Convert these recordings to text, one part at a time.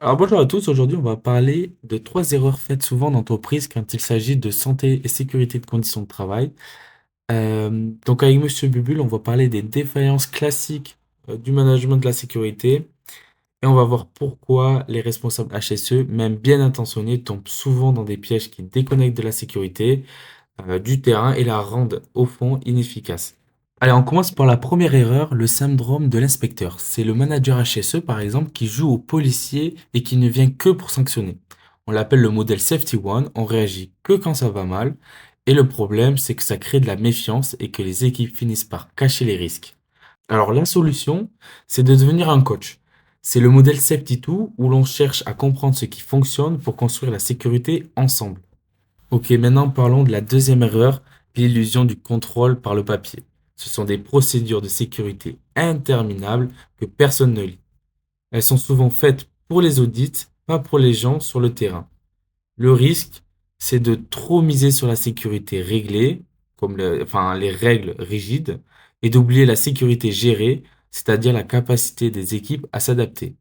Alors bonjour à tous, aujourd'hui on va parler de trois erreurs faites souvent en entreprise quand il s'agit de santé et sécurité de conditions de travail. Donc avec Monsieur Bubul, on va parler des défaillances classiques du management de la sécurité et on va voir pourquoi les responsables HSE, même bien intentionnés, tombent souvent dans des pièges qui déconnectent de la sécurité, du terrain et la rendent au fond inefficace. Allez, on commence par la première erreur, le syndrome de l'inspecteur. C'est le manager HSE, par exemple, qui joue au policier et qui ne vient que pour sanctionner. On l'appelle le modèle Safety One, on réagit que quand ça va mal. Et le problème, c'est que ça crée de la méfiance et que les équipes finissent par cacher les risques. Alors la solution, c'est de devenir un coach. C'est le modèle Safety 2 où l'on cherche à comprendre ce qui fonctionne pour construire la sécurité ensemble. Ok, maintenant parlons de la deuxième erreur, l'illusion du contrôle par le papier. Ce sont des procédures de sécurité interminables que personne ne lit. Elles sont souvent faites pour les audits, pas pour les gens sur le terrain. Le risque, c'est de trop miser sur la sécurité réglée, comme les règles rigides, et d'oublier la sécurité gérée, c'est-à-dire la capacité des équipes à s'adapter.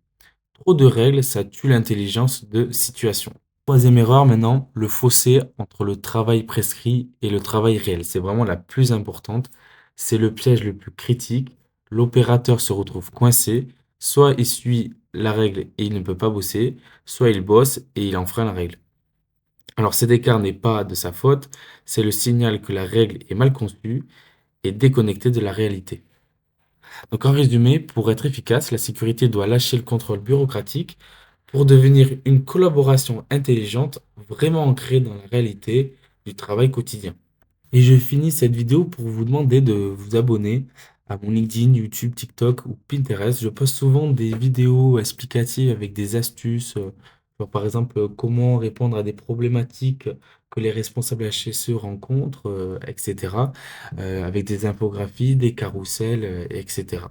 Trop de règles, ça tue l'intelligence de situation. Troisième erreur maintenant, le fossé entre le travail prescrit et le travail réel. C'est vraiment la plus importante. C'est le piège le plus critique. L'opérateur se retrouve coincé. Soit il suit la règle et il ne peut pas bosser, soit il bosse et il enfreint la règle. Alors cet écart n'est pas de sa faute, c'est le signal que la règle est mal conçue et déconnectée de la réalité. Donc en résumé, pour être efficace, la sécurité doit lâcher le contrôle bureaucratique pour devenir une collaboration intelligente vraiment ancrée dans la réalité du travail quotidien. Et je finis cette vidéo pour vous demander de vous abonner à mon LinkedIn, YouTube, TikTok ou Pinterest. Je poste souvent des vidéos explicatives avec des astuces, genre par exemple comment répondre à des problématiques que les responsables HSE rencontrent, etc. Avec des infographies, des carousels, etc.